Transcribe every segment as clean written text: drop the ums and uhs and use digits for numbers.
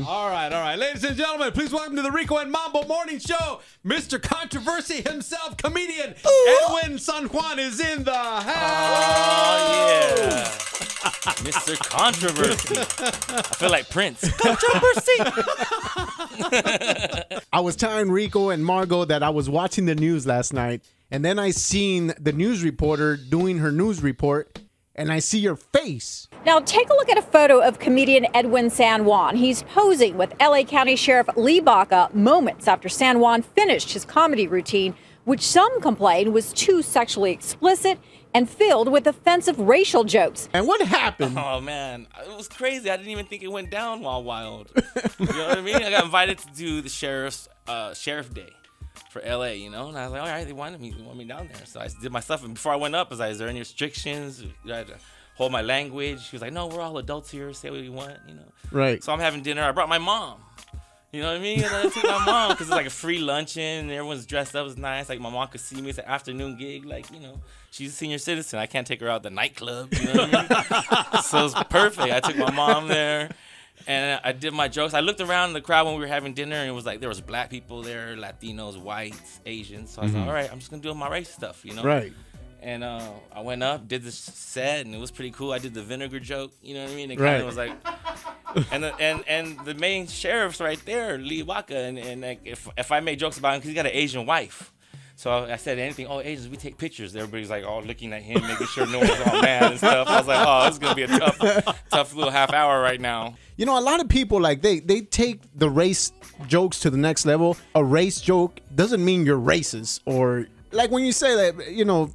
All right. Ladies and gentlemen, please welcome to the Rico and Mambo Morning Show, Mr. Controversy himself, comedian Edwin San Juan is in the house. Oh, yeah. Mr. Controversy. I feel like Prince. Controversy. I was telling Rico and Margot that I was watching the news last night, and then I seen the news reporter doing her news report, and I see your face. Now take a look at a photo of comedian Edwin San Juan. He's posing with LA County Sheriff Lee Baca moments after San Juan finished his comedy routine, which some complained was too sexually explicit and filled with offensive racial jokes. And what happened? Oh, man. It was crazy. I didn't even think it went down while wild. You know what I mean? I got invited to do the Sheriff Day for LA, you know? And I was like, all right, they want me down there. So I did my stuff. And before I went up, I was like, is there any restrictions? I had to hold my language. She was like, no, we're all adults here. Say what you want, you know? Right. So I'm having dinner. I brought my mom. You know what I mean? And I took my mom because it's like a free luncheon and everyone's dressed up. It was nice. Like my mom could see me. It's an afternoon gig. Like, you know, she's a senior citizen. I can't take her out the nightclub. You know what I mean? So it was perfect. I took my mom there and I did my jokes. I looked around the crowd when we were having dinner and it was like there was black people there, Latinos, whites, Asians. So I was like, all right, I'm just going to do my race stuff, you know? Right. And I went up, did this set, and it was pretty cool. I did the vinegar joke, you know what I mean? It Right. kind of was like, and the main sheriff's right there, Lee Baca, and like if I made jokes about him, because he got an Asian wife. So I said anything, oh, Asians, we take pictures. Everybody's like all looking at him, making sure no one's all mad and stuff. I was like, oh, this is going to be a tough little half hour right now. You know, a lot of people, like, they take the race jokes to the next level. A race joke doesn't mean you're racist. Or, like, when you say that, you know,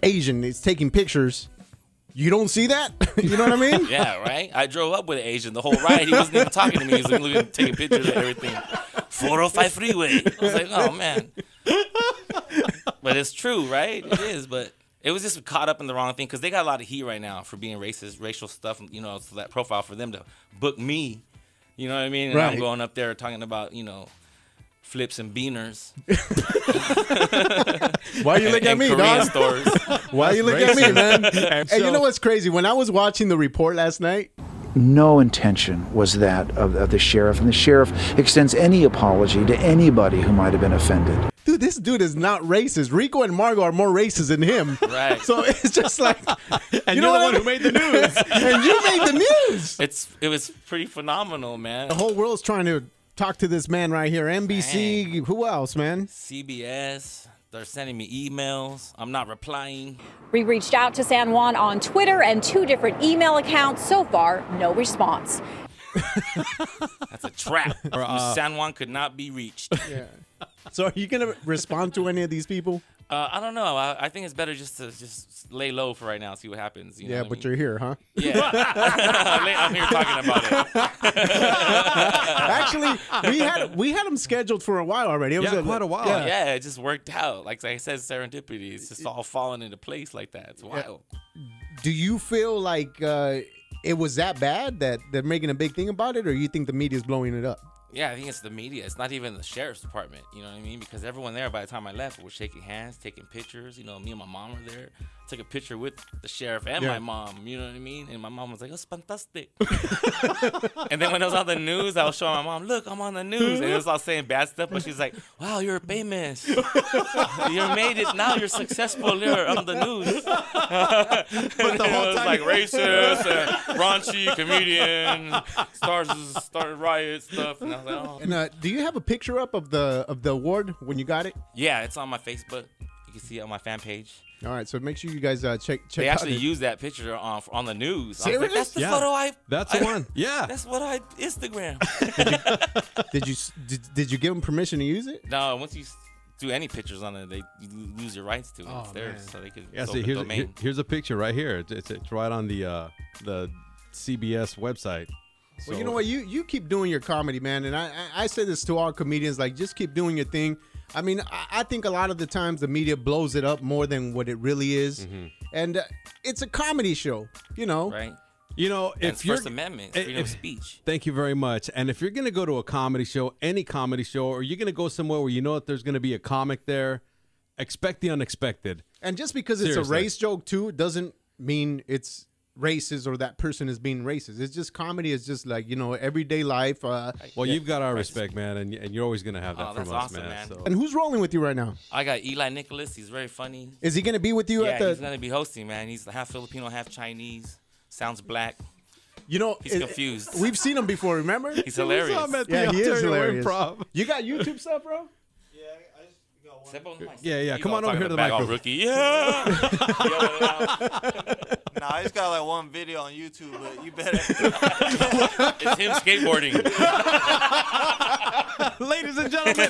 Asian is taking pictures, you don't see that? You know what I mean? Yeah, right? I drove up with an Asian the whole ride. He wasn't even talking to me. He was looking, taking pictures of everything. 405 freeway. I was like, oh, man. But it's true, right? It is, but it was just caught up in the wrong thing because they got a lot of heat right now for being racist, racial stuff, you know, so that profile for them to book me, you know what I mean? And right. I'm going up there talking about, you know, flips and beaners. Why you look at me, dog? Stores. Why you look at me, man? And you know what's crazy? When I was watching the report last night, no intention was that of the sheriff, and the sheriff extends any apology to anybody who might have been offended. Dude, this dude is not racist. Rico and Margot are more racist than him. Right. So it's just like, And you're the one who made the news. And you made the news. It was pretty phenomenal, man. The whole world's trying to talk to this man right here. NBC, Dang. Who else, man? CBS. They're sending me emails. I'm not replying. We reached out to San Juan on Twitter and 2 different email accounts. So far, no response. That's a trap. San Juan could not be reached. Yeah. So are you going to respond to any of these people? I don't know. I think it's better just to lay low for right now, see what happens. You know what I mean? You're here, huh? Yeah. I'm here talking about it. Actually, we had him scheduled for a while already. It was quite a while. Yeah, it just worked out. Like I said, serendipity. It's just all falling into place like that. It's wild. Do you feel like it was that bad that they're making a big thing about it, or you think the media's blowing it up? Yeah, I think it's the media. It's not even the sheriff's department. You know what I mean? Because everyone there, by the time I left, was shaking hands, taking pictures. You know, me and my mom were there. Took a picture with the sheriff and my mom. You know what I mean? And my mom was like, "Oh, it's fantastic." And then when it was on the news, I was showing my mom, "Look, I'm on the news." And it was all saying bad stuff, but she's like, "Wow, you're famous. You made it. Now you're successful. You're on the news." But the whole time, like racist, raunchy comedian, started riot stuff. And I was like, "Oh." And do you have a picture up of the award when you got it? Yeah, it's on my Facebook. You can see it on my fan page. All right, so make sure you guys check. They out actually used that picture on the news. Serious? I was like, that's the photo That's the one. Yeah. That's what I Instagram. Did you give them permission to use it? No, once you do any pictures on it, you lose your rights to it. It's theirs, so they could. Yeah, see, here's a picture right here. It's right on the CBS website. Well, you know what? You keep doing your comedy, man, and I say this to all comedians, like, just keep doing your thing. I mean, I think a lot of the times the media blows it up more than what it really is, and it's a comedy show, you know. Right. You know, if you're First Amendment, freedom of speech. Thank you very much. And if you're going to go to a comedy show, any comedy show, or you're going to go somewhere where you know that there's going to be a comic there, expect the unexpected. And just because Seriously. it's a race joke too doesn't mean it's racist or that person is being racist. It's just comedy. Is just like, you know, everyday life. Well, you've got our respect, man, and you're always gonna have that from that's us, awesome, man. So. And who's rolling with you right now? I got Eli Nicholas. He's very funny. Is he gonna be with you Yeah, at the? he's gonna be hosting, man. He's half Filipino, half Chinese. Sounds black. You know, He's confused. We've seen him before. Remember? He's hilarious. Yeah, he is Ontario hilarious. Improv. You got YouTube stuff, bro? Yeah. Come on over here to the microphone. Rookie. Yeah. Nah, I just got like one video on YouTube, but you better. It's him skateboarding. Ladies and gentlemen,